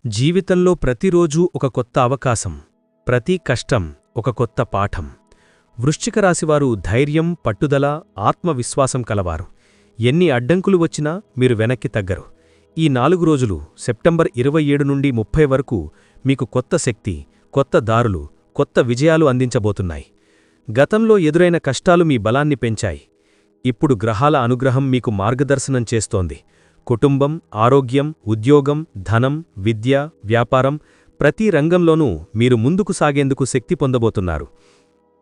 జీవితంలో ప్రతిరోజూ ఒక కొత్త అవకాశం, ప్రతి కష్టం ఒక కొత్త పాఠం. వృశ్చిక రాశివారు ధైర్యం, పట్టుదల, ఆత్మవిశ్వాసం కలవారు. ఎన్ని అడ్డంకులు వచ్చినా మీరు వెనక్కి తగ్గరు. ఈ 4 రోజులు సెప్టెంబర్ 27 నుండి 30 వరకు మీకు కొత్త శక్తి, కొత్త దారులు, కొత్త విజయాలు అందించబోతున్నాయి. గతంలో ఎదురైన కష్టాలు మీ బలాన్ని పెంచాయి. ఇప్పుడు గ్రహాల అనుగ్రహం మీకు మార్గదర్శనం చేస్తోంది. కుటుంబం, ఆరోగ్యం, ఉద్యోగం, ధనం, విద్య, వ్యాపారం ప్రతి రంగంలోనూ మీరు ముందుకు సాగేందుకు శక్తి పొందబోతున్నారు.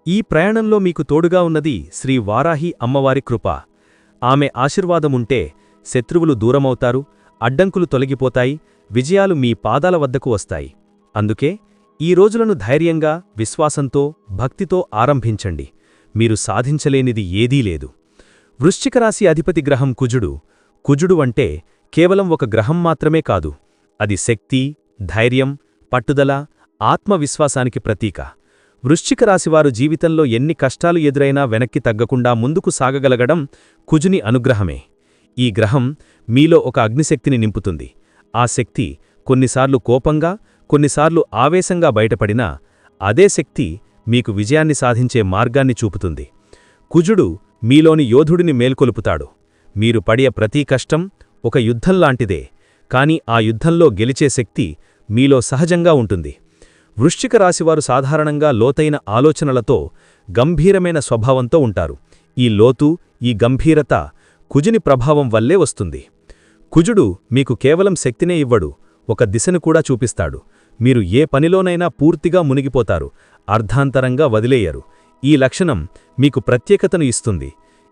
ఈ ప్రయాణంలో మీకు తోడుగా ఉన్నది శ్రీ వారాహి అమ్మవారి కృప. ఆమె ఆశీర్వాదముంటే శత్రువులు దూరమవుతారు, అడ్డంకులు తొలగిపోతాయి, విజయాలు మీ పాదాల వద్దకు వస్తాయి. అందుకే ఈ రోజులను ధైర్యంగా, విశ్వాసంతో, భక్తితో ఆరంభించండి. మీరు సాధించలేనిది ఏదీ లేదు. వృశ్చికరాశి అధిపతి గ్రహం కుజుడు. కుజుడు అంటే కేవలం ఒక గ్రహం మాత్రమే కాదు, అది శక్తి, ధైర్యం, పట్టుదల, ఆత్మవిశ్వాసానికి ప్రతీక. వృశ్చిక రాశివారు జీవితంలో ఎన్ని కష్టాలు ఎదురైనా వెనక్కి తగ్గకుండా ముందుకు సాగగలగడం కుజుని అనుగ్రహమే. ఈ గ్రహం మీలో ఒక అగ్నిశక్తిని నింపుతుంది. ఆ శక్తి కొన్నిసార్లు కోపంగా, కొన్నిసార్లు ఆవేశంగా బయటపడినా అదే శక్తి మీకు విజయాన్ని సాధించే మార్గాన్ని చూపుతుంది. కుజుడు మీలోని యోధుడిని మేల్కొలుపుతాడు. మీరు పడే ప్రతి కష్టం ఒక యుద్ధంలాంటిదే, కాని ఆ యుద్ధంలో గెలిచే శక్తి మీలో సహజంగా ఉంటుంది. వృశ్చిక రాశివారు సాధారణంగా లోతైన ఆలోచనలతో, గంభీరమైన స్వభావంతో ఉంటారు. ఈ లోతు, ఈ గంభీరత కుజుని ప్రభావం వల్లే వస్తుంది. కుజుడు మీకు కేవలం శక్తినే ఇవ్వడు, ఒక దిశను కూడా చూపిస్తాడు. మీరు ఏ పనిలోనైనా పూర్తిగా మునిగిపోతారు, అర్ధాంతరంగా వదిలేయరు. ఈ లక్షణం మీకు ప్రత్యేకతను ఇస్తుంది.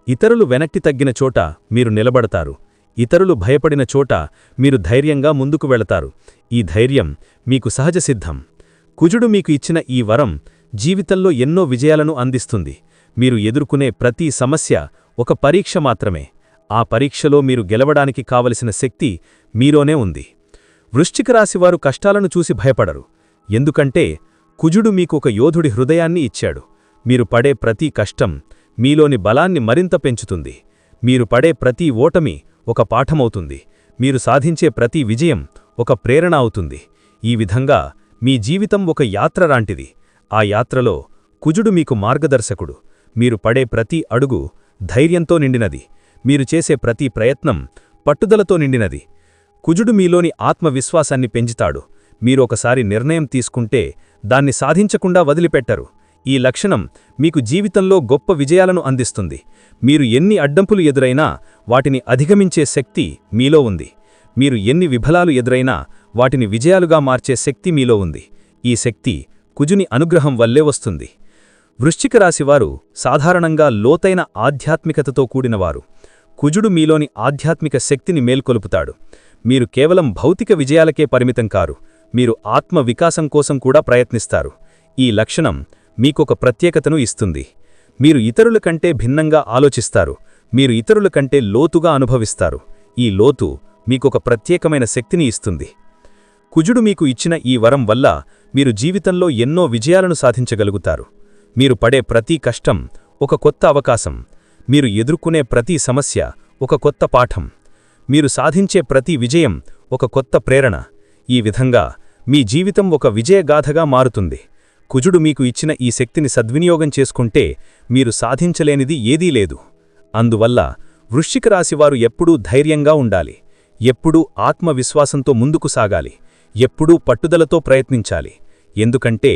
ఇతరులు వెనక్కి తగ్గిన చోట మీరు నిలబడతారు. ఇతరులు భయపడిన చోట మీరు ధైర్యంగా ముందుకు వెళతారు. ఈ ధైర్యం మీకు సహజసిద్ధం. కుజుడు మీకు ఇచ్చిన ఈ వరం జీవితంలో ఎన్నో విజయాలను అందిస్తుంది. మీరు ఎదుర్కొనే ప్రతి సమస్య ఒక పరీక్ష మాత్రమే. ఆ పరీక్షలో మీరు గెలవడానికి కావలసిన శక్తి మీలోనే ఉంది. వృశ్చిక రాశివారు కష్టాలను చూసి భయపడరు. ఎందుకంటే కుజుడు మీకు ఒక యోధుడి హృదయాన్ని ఇచ్చాడు. మీరు పడే ప్రతి కష్టం మీలోని బలాన్ని మరింత పెంచుతుంది. మీరు పడే ప్రతి ఓటమి ఒక పాఠమవుతుంది. మీరు సాధించే ప్రతి విజయం ఒక ప్రేరణ అవుతుంది. ఈ విధంగా మీ జీవితం ఒక యాత్ర లాంటిది. ఆ యాత్రలో కుజుడు మీకు మార్గదర్శకుడు. మీరు పడే ప్రతి అడుగు ధైర్యంతో నిండినది. మీరు చేసే ప్రతి ప్రయత్నం పట్టుదలతో నిండినది. కుజుడు మీలోని ఆత్మవిశ్వాసాన్ని పెంచుతాడు. మీరొకసారి నిర్ణయం తీసుకుంటే దాన్ని సాధించకుండా వదిలిపెట్టరు. ఈ లక్షణం మీకు జీవితంలో గొప్ప విజయాలను అందిస్తుంది. మీరు ఎన్ని అడ్డంకులు ఎదురైనా వాటిని అధిగమించే శక్తి మీలో ఉంది. మీరు ఎన్ని విఫలాలు ఎదురైనా వాటిని విజయాలుగా మార్చే శక్తి మీలో ఉంది. ఈ శక్తి కుజుని అనుగ్రహం వల్లే వస్తుంది. వృశ్చిక రాశివారు సాధారణంగా లోతైన ఆధ్యాత్మికతతో కూడినవారు. కుజుడు మీలోని ఆధ్యాత్మిక శక్తిని మేల్కొలుపుతాడు. మీరు కేవలం భౌతిక విజయాలకే పరిమితం కారు, మీరు ఆత్మ వికాసం కోసం కూడా ప్రయత్నిస్తారు. ఈ లక్షణం మీకొక ప్రత్యేకతను ఇస్తుంది. మీరు ఇతరుల కంటే భిన్నంగా ఆలోచిస్తారు. మీరు ఇతరుల కంటే లోతుగా అనుభవిస్తారు. ఈ లోతు మీకొక ప్రత్యేకమైన శక్తిని ఇస్తుంది. కుజుడు మీకు ఇచ్చిన ఈ వరం వల్ల మీరు జీవితంలో ఎన్నో విజయాలను సాధించగలుగుతారు. మీరు పడే ప్రతి కష్టం ఒక కొత్త అవకాశం. మీరు ఎదుర్కొనే ప్రతి సమస్య ఒక కొత్త పాఠం. మీరు సాధించే ప్రతి విజయం ఒక కొత్త ప్రేరణ. ఈ విధంగా మీ జీవితం ఒక విజయగాథగా మారుతుంది. కుజుడు మీకు ఇచ్చిన ఈ శక్తిని సద్వినియోగం చేసుకుంటే మీరు సాధించలేనిది ఏదీ లేదు. అందువల్ల వృశ్చిక రాశివారు ఎప్పుడూ ధైర్యంగా ఉండాలి. ఎప్పుడూ ఆత్మవిశ్వాసంతో ముందుకు సాగాలి. ఎప్పుడూ పట్టుదలతో ప్రయత్నించాలి. ఎందుకంటే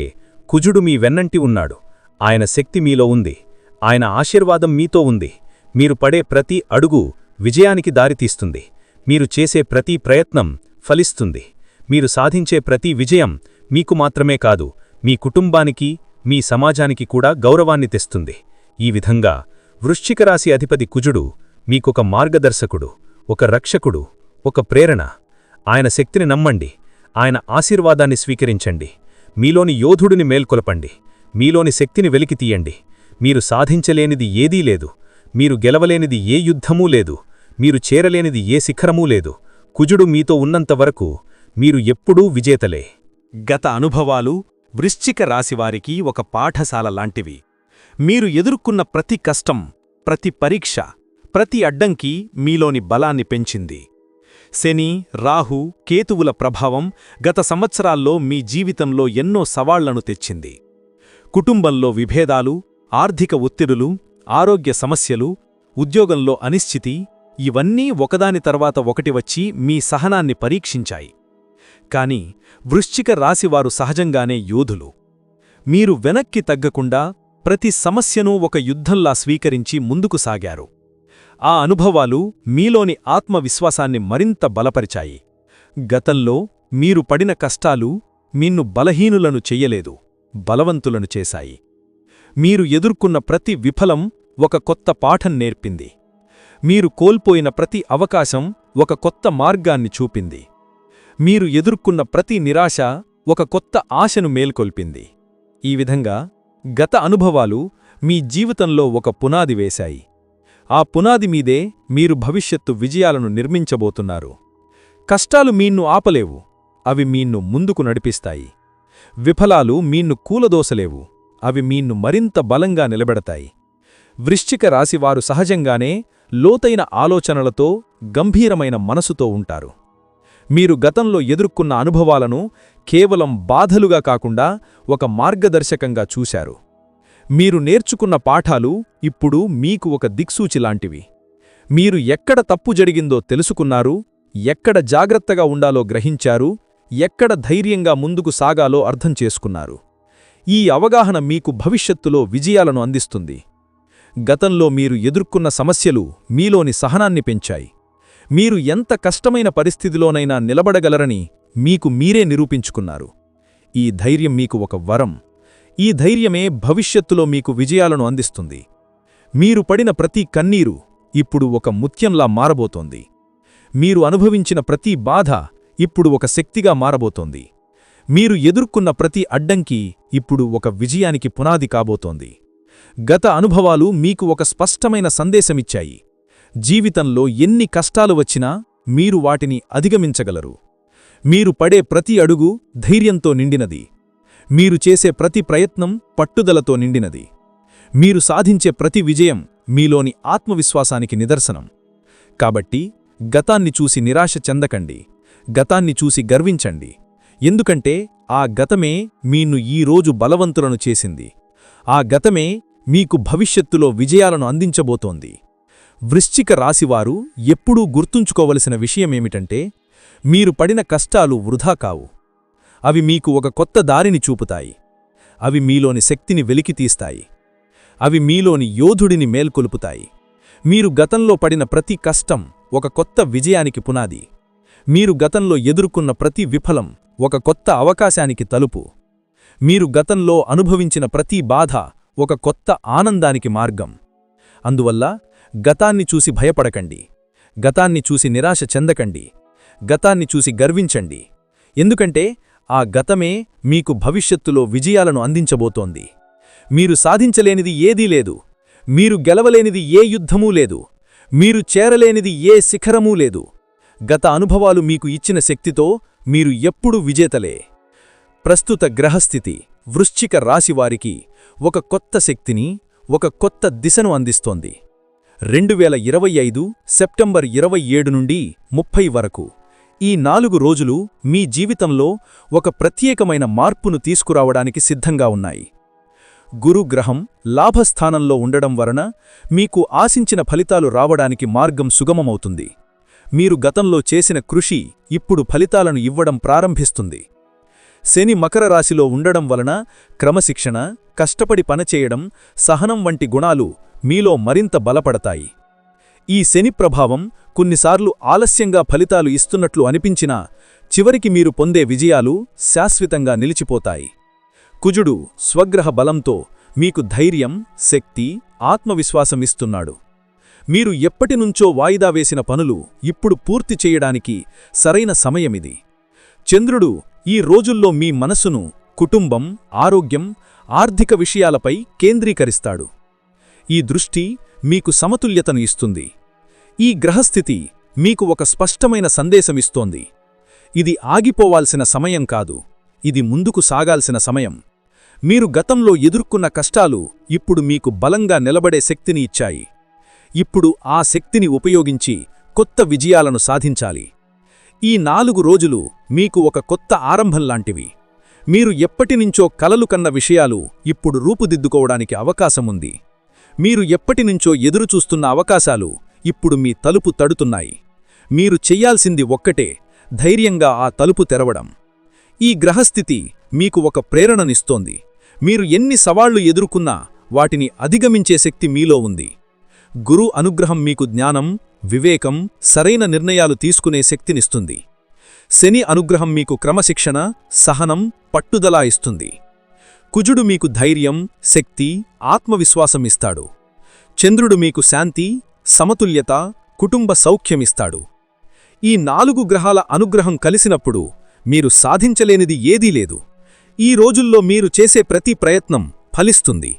కుజుడు మీ వెన్నంటి ఉన్నాడు. ఆయన శక్తి మీలో ఉంది. ఆయన ఆశీర్వాదం మీతో ఉంది. మీరు పడే ప్రతి అడుగు విజయానికి దారితీస్తుంది. మీరు చేసే ప్రతి ప్రయత్నం ఫలిస్తుంది. మీరు సాధించే ప్రతి విజయం మీకు మాత్రమే కాదు, మీ కుటుంబానికి, మీ సమాజానికి కూడా గౌరవాన్ని తెస్తుంది. ఈ విధంగా వృశ్చిక రాశి అధిపతి కుజుడు మీకొక మార్గదర్శకుడు, ఒక రక్షకుడు, ఒక ప్రేరణ. ఆయన శక్తిని నమ్మండి. ఆయన ఆశీర్వాదాన్ని స్వీకరించండి. మీలోని యోధుడిని మేల్కొలపండి. మీలోని శక్తిని వెలికితీయండి. మీరు సాధించలేనిది ఏదీ లేదు. మీరు గెలవలేనిది ఏ యుద్ధమూ లేదు. మీరు చేరలేనిది ఏ శిఖరమూ లేదు. కుజుడు మీతో ఉన్నంతవరకు మీరు ఎప్పుడూ విజేతలే. గత అనుభవాలు వృశ్చిక రాశివారికి ఒక పాఠశాల లాంటివి. మీరు ఎదుర్కొన్న ప్రతి కష్టం, ప్రతి పరీక్ష, ప్రతి అడ్డంకి మీలోని బలాన్ని పెంచింది. శని, రాహు, కేతువుల ప్రభావం గత సంవత్సరాల్లో మీ జీవితంలో ఎన్నో సవాళ్లను తెచ్చింది. కుటుంబంలో విభేదాలు, ఆర్థిక ఒత్తిడులు, ఆరోగ్య సమస్యలు, ఉద్యోగంలో అనిశ్చితి ఇవన్నీ ఒకదాని తర్వాత ఒకటి వచ్చి మీ సహనాన్ని పరీక్షించాయి. కాని వృశ్చిక రాశివారు సహజంగానే యోధులు. మీరు వెనక్కి తగ్గకుండా ప్రతి సమస్యనూ ఒక యుద్ధంలా స్వీకరించి ముందుకు సాగారు. ఆ అనుభవాలు మీలోని ఆత్మవిశ్వాసాన్ని మరింత బలపరిచాయి. గతంలో మీరు పడిన కష్టాలు మిన్ను బలహీనులను చెయ్యలేదు, బలవంతులను చేశాయి. మీరు ఎదుర్కొన్న ప్రతి విఫలం ఒక కొత్త పాఠం నేర్పింది. మీరు కోల్పోయిన ప్రతి అవకాశం ఒక కొత్త మార్గాన్ని చూపింది. మీరు ఎదుర్కొన్న ప్రతి నిరాశ ఒక కొత్త ఆశను మేల్కొల్పింది. ఈ విధంగా గత అనుభవాలు మీ జీవితంలో ఒక పునాది వేశాయి. ఆ పునాది మీదే మీరు భవిష్యత్తు విజయాలను నిర్మించబోతున్నారు. కష్టాలు మీన్ను ఆపలేవు, అవి మీన్ను ముందుకు నడిపిస్తాయి. విఫలాలు మీన్ను కూలదోసలేవు, అవి మీన్ను మరింత బలంగా నిలబెడతాయి. వృశ్చిక రాశివారు సహజంగానే లోతైన ఆలోచనలతో, గంభీరమైన మనసుతో ఉంటారు. మీరు గతంలో ఎదుర్కొన్న అనుభవాలను కేవలం బాధలుగా కాకుండా ఒక మార్గదర్శకంగా చూశారు. మీరు నేర్చుకున్న పాఠాలు ఇప్పుడు మీకు ఒక దిక్సూచిలాంటివి. మీరు ఎక్కడ తప్పు జరిగిందో తెలుసుకున్నారు, ఎక్కడ జాగ్రత్తగా ఉండాలో గ్రహించారు, ఎక్కడ ధైర్యంగా ముందుకు సాగాలో అర్థం చేసుకున్నారు. ఈ అవగాహన మీకు భవిష్యత్తులో విజయాలను అందిస్తుంది. గతంలో మీరు ఎదుర్కొన్న సమస్యలు మీలోని సహనాన్ని పెంచాయి. మీరు ఎంత కష్టమైన పరిస్థితిలోనైనా నిలబడగలరని మీకు మీరే నిరూపించుకున్నారు. ఈ ధైర్యం మీకు ఒక వరం. ఈ ధైర్యమే భవిష్యత్తులో మీకు విజయాలను అందిస్తుంది. మీరు పడిన ప్రతి కన్నీరు ఇప్పుడు ఒక ముత్యంలా మారబోతోంది. మీరు అనుభవించిన ప్రతి బాధ ఇప్పుడు ఒక శక్తిగా మారబోతోంది. మీరు ఎదుర్కొన్న ప్రతి అడ్డంకి ఇప్పుడు ఒక విజయానికి పునాది కాబోతోంది. గత అనుభవాలు మీకు ఒక స్పష్టమైన సందేశమిచ్చాయి. జీవితంలో ఎన్ని కష్టాలు వచ్చినా మీరు వాటిని అధిగమించగలరు. మీరు పడే ప్రతి అడుగు ధైర్యంతో నిండినది. మీరు చేసే ప్రతి ప్రయత్నం పట్టుదలతో నిండినది. మీరు సాధించే ప్రతి విజయం మీలోని ఆత్మవిశ్వాసానికి నిదర్శనం. కాబట్టి గతాన్ని చూసి నిరాశ చెందకండి, గతాన్ని చూసి గర్వించండి. ఎందుకంటే ఆ గతమే మీన్ను ఈరోజు బలవంతులను చేసింది. ఆ గతమే మీకు భవిష్యత్తులో విజయాలను అందించబోతోంది. వృశ్చిక రాశివారు ఎప్పుడూ గుర్తుంచుకోవలసిన విషయమేమిటంటే, మీరు పడిన కష్టాలు వృధా కావు. అవి మీకు ఒక కొత్త దారిని చూపుతాయి. అవి మీలోని శక్తిని వెలికితీస్తాయి. అవి మీలోని యోధుడిని మేల్కొలుపుతాయి. మీరు గతంలో పడిన ప్రతి కష్టం ఒక కొత్త విజయానికి పునాది. మీరు గతంలో ఎదుర్కొన్న ప్రతి విఫలం ఒక కొత్త అవకాశానికి తలుపు. మీరు గతంలో అనుభవించిన ప్రతి బాధ ఒక కొత్త ఆనందానికి మార్గం. అందువల్ల గతాన్ని చూసి భయపడకండి, గతాన్ని చూసి నిరాశ చెందకండి, గతాన్ని చూసి గర్వించండి. ఎందుకంటే ఆ గతమే మీకు భవిష్యత్తులో విజయాలను అందించబోతోంది. మీరు సాధించలేనిది ఏదీ లేదు. మీరు గెలవలేనిది ఏ యుద్ధమూ లేదు. మీరు చేరలేనిది ఏ శిఖరమూ లేదు. గత అనుభవాలు మీకు ఇచ్చిన శక్తితో మీరు ఎప్పుడూ విజేతలే. ప్రస్తుత గ్రహస్థితి వృశ్చిక రాశివారికి ఒక కొత్త శక్తిని, ఒక కొత్త దిశను అందిస్తోంది. 2025 సెప్టెంబర్ 27 నుండి 30 వరకు ఈ 4 రోజులు మీ జీవితంలో ఒక ప్రత్యేకమైన మార్పును తీసుకురావడానికి సిద్ధంగా ఉన్నాయి. గురుగ్రహం లాభస్థానంలో ఉండడం వలన మీకు ఆశించిన ఫలితాలు రావడానికి మార్గం సుగమమవుతుంది. మీరు గతంలో చేసిన కృషి ఇప్పుడు ఫలితాలను ఇవ్వడం ప్రారంభిస్తుంది. శని మకర రాశిలో ఉండడం వలన క్రమశిక్షణ, కష్టపడి పనిచేయడం, సహనం వంటి గుణాలు మీలో మరింత బలపడతాయి. ఈ శని ప్రభావం కొన్నిసార్లు ఆలస్యంగా ఫలితాలు ఇస్తున్నట్లు అనిపించినా చివరికి మీరు పొందే విజయాలు శాశ్వతంగా నిలిచిపోతాయి. కుజుడు స్వగ్రహ బలంతో మీకు ధైర్యం, శక్తి, ఆత్మవిశ్వాసం ఇస్తున్నాడు. మీరు ఎప్పటినుంచో వాయిదా వేసిన పనులు ఇప్పుడు పూర్తి చేయడానికి సరైన సమయమిది. చంద్రుడు ఈ రోజుల్లో మీ మనసును కుటుంబం, ఆరోగ్యం, ఆర్థిక విషయాలపై కేంద్రీకరిస్తాడు. ఈ దృష్టి మీకు సమతుల్యతను ఇస్తుంది. ఈ గ్రహస్థితి మీకు ఒక స్పష్టమైన సందేశమిస్తోంది. ఇది ఆగిపోవాల్సిన సమయం కాదు, ఇది ముందుకు సాగాల్సిన సమయం. మీరు గతంలో ఎదుర్కొన్న కష్టాలు ఇప్పుడు మీకు బలంగా నిలబడే శక్తిని ఇచ్చాయి. ఇప్పుడు ఆ శక్తిని ఉపయోగించి కొత్త విజయాలను సాధించాలి. ఈ 4 రోజులు మీకు ఒక కొత్త ఆరంభంలాంటివి. మీరు ఎప్పటినుంచో కలలు కన్న విషయాలు ఇప్పుడు రూపుదిద్దుకోవడానికి అవకాశముంది. మీరు ఎప్పటినుంచో ఎదురుచూస్తున్న అవకాశాలు ఇప్పుడు మీ తలుపు తడుతున్నాయి. మీరు చెయ్యాల్సింది ఒక్కటే, ధైర్యంగా ఆ తలుపు తెరవడం. ఈ గ్రహస్థితి మీకు ఒక ప్రేరణనిస్తోంది. మీరు ఎన్ని సవాళ్లు ఎదుర్కొన్నా వాటిని అధిగమించే శక్తి మీలో ఉంది. గురు అనుగ్రహం మీకు జ్ఞానం, వివేకం, సరైన నిర్ణయాలు తీసుకునే శక్తినిస్తుంది. శని అనుగ్రహం మీకు క్రమశిక్షణ, సహనం, పట్టుదల ఇస్తుంది. కుజుడు మీకు ధైర్యం, శక్తి, ఆత్మవిశ్వాసం ఇస్తాడు. చంద్రుడు మీకు శాంతి, సమతుల్యత, కుటుంబ సౌఖ్యమిస్తాడు. ఈ 4 గ్రహాల అనుగ్రహం కలిసినప్పుడు మీరు సాధించలేనిది ఏదీ లేదు. ఈ రోజుల్లో మీరు చేసే ప్రతి ప్రయత్నం ఫలిస్తుంది.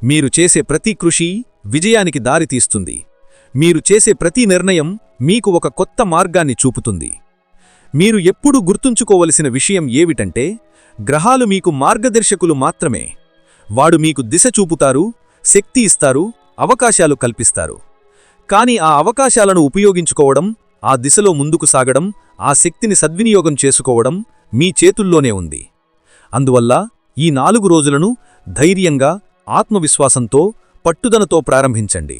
మీరు చేసే ప్రతి కృషి విజయానికి దారితీస్తుంది. మీరు చేసే ప్రతి నిర్ణయం మీకు ఒక కొత్త మార్గాన్ని చూపుతుంది. మీరు ఎప్పుడూ గుర్తుంచుకోవలసిన విషయం ఏమిటంటే, గ్రహాలు మీకు మార్గదర్శకులు మాత్రమే. వాడు మీకు దిశ చూపుతారు, శక్తి ఇస్తారు, అవకాశాలు కల్పిస్తారు. కాని ఆ అవకాశాలను ఉపయోగించుకోవడం, ఆ దిశలో ముందుకు సాగడం, ఆ శక్తిని సద్వినియోగం చేసుకోవడం మీ చేతుల్లోనే ఉంది. అందువల్ల ఈ 4 రోజులను ధైర్యంగా, ఆత్మవిశ్వాసంతో, పట్టుదలతో ప్రారంభించండి.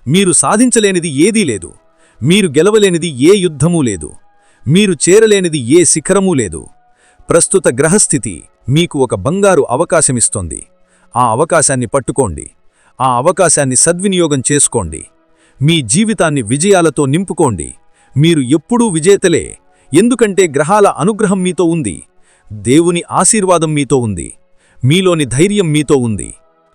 మీరు సాధించలేనిది ఏదీ లేదు. మీరు గెలవలేనిది ఏ యుద్ధమూ లేదు. మీరు చేరలేనిది ఏ శిఖరమూ లేదు. ప్రస్తుత గ్రహస్థితి మీకు ఒక బంగారు అవకాశమిస్తోంది. ఆ అవకాశాన్ని పట్టుకోండి. ఆ అవకాశాన్ని సద్వినియోగం చేసుకోండి. మీ జీవితాన్ని విజయాలతో నింపుకోండి. మీరు ఎప్పుడూ విజేతలే, ఎందుకంటే గ్రహాల అనుగ్రహం మీతో ఉంది. దేవుని ఆశీర్వాదం మీతో ఉంది. మీలోని ధైర్యం మీతో ఉంది.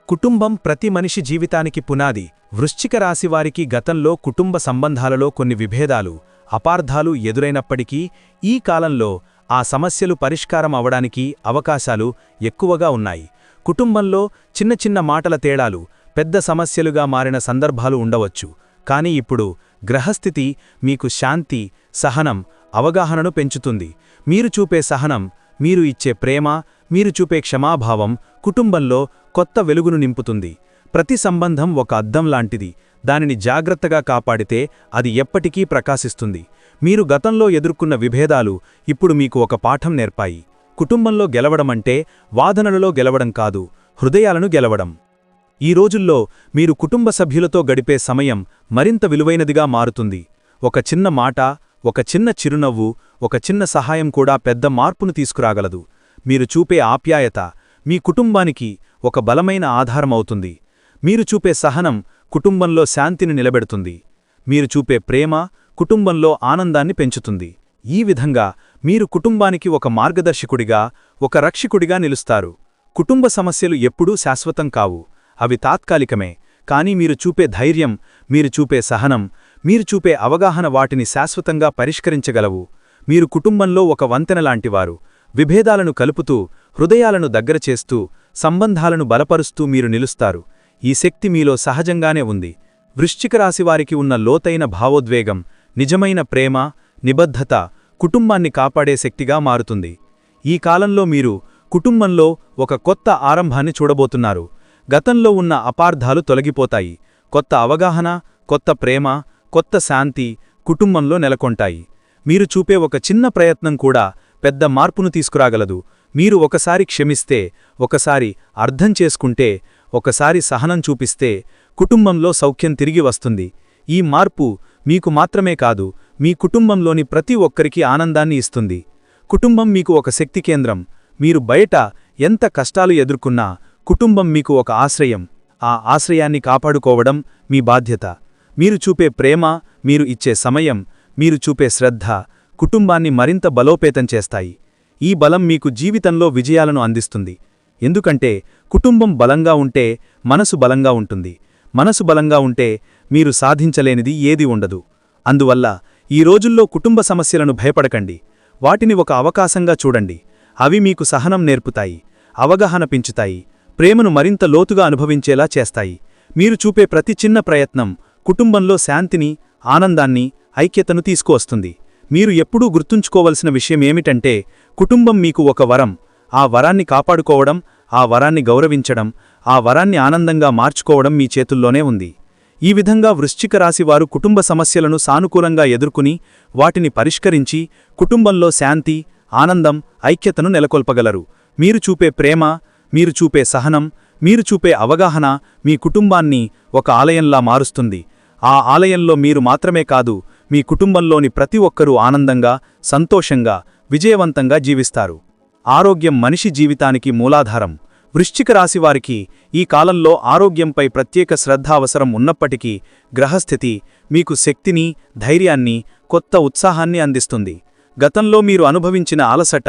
కుటుంబం ప్రతి మనిషి జీవితానికి పునాది. వృశ్చిక రాశివారికి గతంలో కుటుంబ సంబంధాలలో కొన్ని విభేదాలు, అపార్థాలు ఎదురైనప్పటికీ ఈ కాలంలో ఆ సమస్యలు పరిష్కారం అవడానికి అవకాశాలు ఎక్కువగా ఉన్నాయి. కుటుంబంలో చిన్న చిన్న మాటల తేడాలు పెద్ద సమస్యలుగా మారిన సందర్భాలు ఉండవచ్చు. కానీ ఇప్పుడు గ్రహస్థితి మీకు శాంతి, సహనం, అవగాహనను పెంచుతుంది. మీరు చూపే సహనం, మీరు ఇచ్చే ప్రేమ, మీరు చూపే క్షమాభావం కుటుంబంలో కొత్త వెలుగును నింపుతుంది. ప్రతి సంబంధం ఒక అద్దం లాంటిది. దానిని జాగ్రత్తగా కాపాడితే అది ఎప్పటికీ ప్రకాశిస్తుంది. మీరు గతంలో ఎదుర్కొన్న విభేదాలు ఇప్పుడు మీకు ఒక పాఠం నేర్పాయి. కుటుంబంలో గెలవడమంటే వాదనలలో గెలవడం కాదు, హృదయాలను గెలవడం. ఈ రోజుల్లో మీరు కుటుంబ సభ్యులతో గడిపే సమయం మరింత విలువైనదిగా మారుతుంది. ఒక చిన్న మాట, ఒక చిన్న చిరునవ్వు, ఒక చిన్న సహాయం కూడా పెద్ద మార్పును తీసుకురాగలదు. మీరు చూపే ఆప్యాయత మీ కుటుంబానికి ఒక బలమైన ఆధారమవుతుంది. మీరు చూపే సహనం కుటుంబంలో శాంతిని నిలబెడుతుంది. మీరు చూపే ప్రేమ కుటుంబంలో ఆనందాన్ని పెంచుతుంది. ఈ విధంగా మీరు కుటుంబానికి ఒక మార్గదర్శకుడిగా, ఒక రక్షకుడిగా నిలుస్తారు. కుటుంబ సమస్యలు ఎప్పుడూ శాశ్వతం కావు. అవి తాత్కాలికమే. కానీ మీరు చూపే ధైర్యం, మీరు చూపే సహనం, మీరు చూపే అవగాహన వాటిని శాశ్వతంగా పరిష్కరించగలవు. మీరు కుటుంబంలో ఒక వంతెనలాంటివారు. విభేదాలను కలుపుతూ, హృదయాలను దగ్గర చేస్తూ, సంబంధాలను బలపరుస్తూ మీరు నిలుస్తారు. ఈ శక్తి మీలో సహజంగానే ఉంది. వృశ్చిక రాశివారికి ఉన్న లోతైన భావోద్వేగం, నిజమైన ప్రేమ, నిబద్ధత కుటుంబాన్ని కాపాడే శక్తిగా మారుతుంది. ఈ కాలంలో మీరు కుటుంబంలో ఒక కొత్త ఆరంభాన్ని చూడబోతున్నారు. గతంలో ఉన్న అపార్థాలు తొలగిపోతాయి. కొత్త అవగాహన, కొత్త ప్రేమ, కొత్త శాంతి కుటుంబంలో నెలకొంటాయి. మీరు చూపే ఒక చిన్న ప్రయత్నం కూడా పెద్ద మార్పును తీసుకురాగలదు. మీరు ఒకసారి క్షమిస్తే, ఒకసారి అర్థం చేసుకుంటే, ఒకసారి సహనం చూపిస్తే కుటుంబంలో సౌఖ్యం తిరిగి వస్తుంది. ఈ మార్పు మీకు మాత్రమే కాదు, మీ కుటుంబంలోని ప్రతి ఒక్కరికి ఆనందాన్ని ఇస్తుంది. కుటుంబం మీకు ఒక శక్తి కేంద్రం. మీరు బయట ఎంత కష్టాలు ఎదుర్కొన్నా కుటుంబం మీకు ఒక ఆశ్రయం. ఆ ఆశ్రయాన్ని కాపాడుకోవడం మీ బాధ్యత. మీరు చూపే ప్రేమ, మీరు ఇచ్చే సమయం, మీరు చూపే శ్రద్ధ కుటుంబాన్ని మరింత బలోపేతం చేస్తాయి. ఈ బలం మీకు జీవితంలో విజయాలను అందిస్తుంది. ఎందుకంటే కుటుంబం బలంగా ఉంటే మనసు బలంగా ఉంటుంది. మనసు బలంగా ఉంటే మీరు సాధించలేనిది ఏదీ ఉండదు. అందువల్ల ఈ రోజుల్లో కుటుంబ సమస్యలను భయపడకండి. వాటిని ఒక అవకాశంగా చూడండి. అవి మీకు సహనం నేర్పుతాయి, అవగాహన పెంచుతాయి, ప్రేమను మరింత లోతుగా అనుభవించేలా చేస్తాయి. మీరు చూపే ప్రతి చిన్న ప్రయత్నం కుటుంబంలో శాంతిని, ఆనందాన్ని, ఐక్యతను తీసుకువస్తుంది. మీరు ఎప్పుడూ గుర్తుంచుకోవలసిన విషయమేమిటంటే, కుటుంబం మీకు ఒక వరం. ఆ వరాన్ని కాపాడుకోవడం, ఆ వరాన్ని గౌరవించడం, ఆ వరాన్ని ఆనందంగా మార్చుకోవడం మీ చేతుల్లోనే ఉంది. ఈ విధంగా వృశ్చిక రాశివారు కుటుంబ సమస్యలను సానుకూలంగా ఎదుర్కొని వాటిని పరిష్కరించి కుటుంబంలో శాంతి, ఆనందం, ఐక్యతను నెలకొల్పగలరు. మీరు చూపే ప్రేమ, మీరు చూపే సహనం, మీరు చూపే అవగాహన మీ కుటుంబాన్ని ఒక ఆలయంలా మారుస్తుంది. ఆ ఆలయంలో మీరు మాత్రమే కాదు, మీ కుటుంబంలోని ప్రతి ఒక్కరూ ఆనందంగా, సంతోషంగా, విజయవంతంగా జీవిస్తారు. ఆరోగ్యం మనిషి జీవితానికి మూలాధారం. వృశ్చిక రాశివారికి ఈ కాలంలో ఆరోగ్యంపై ప్రత్యేక శ్రద్ధ అవసరం ఉన్నప్పటికీ గ్రహస్థితి మీకు శక్తిని, ధైర్యాన్ని, కొత్త ఉత్సాహాన్ని అందిస్తుంది. గతంలో మీరు అనుభవించిన అలసట,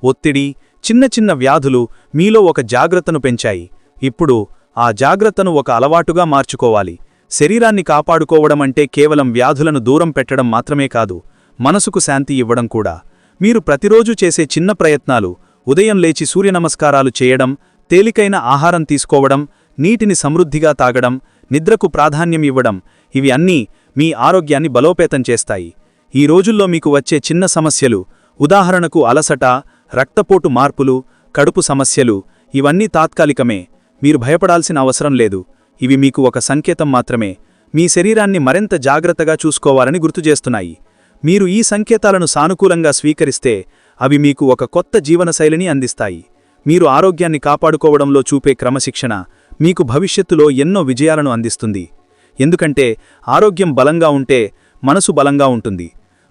ఒత్తిడి, చిన్న చిన్న వ్యాధులు మీలో ఒక జాగ్రత్తను పెంచాయి. ఇప్పుడు ఆ జాగ్రత్తను ఒక అలవాటుగా మార్చుకోవాలి. శరీరాన్ని కాపాడుకోవడమంటే కేవలం వ్యాధులను దూరం పెట్టడం మాత్రమే కాదు, మనసుకు శాంతి ఇవ్వడం కూడా. మీరు ప్రతిరోజు చేసే చిన్న ప్రయత్నాలు, ఉదయం లేచి సూర్యనమస్కారాలు చేయడం, తేలికైన ఆహారం తీసుకోవడం, నీటిని సమృద్ధిగా తాగడం, నిద్రకు ప్రాధాన్యం ఇవ్వడం, ఇవి అన్నీ మీ ఆరోగ్యాన్ని బలోపేతం చేస్తాయి. ఈ రోజుల్లో మీకు వచ్చే చిన్న సమస్యలు, ఉదాహరణకు అలసట, రక్తపోటు మార్పులు, కడుపు సమస్యలు, ఇవన్నీ తాత్కాలికమే. మీరు భయపడాల్సిన అవసరం లేదు. ఇవి మీకు ఒక సంకేతం మాత్రమే, మీ శరీరాన్ని మరింత జాగ్రత్తగా చూసుకోవాలని గుర్తుచేస్తున్నాయి. మీరు ఈ సంకేతాలను సానుకూలంగా స్వీకరిస్తే అవి మీకు ఒక కొత్త జీవనశైలిని అందిస్తాయి. మీరు ఆరోగ్యాన్ని కాపాడుకోవడంలో చూపే క్రమశిక్షణ మీకు భవిష్యత్తులో ఎన్నో విజయాలను అందిస్తుంది. ఎందుకంటే ఆరోగ్యం బలంగా ఉంటే మనసు బలంగా ఉంటుంది.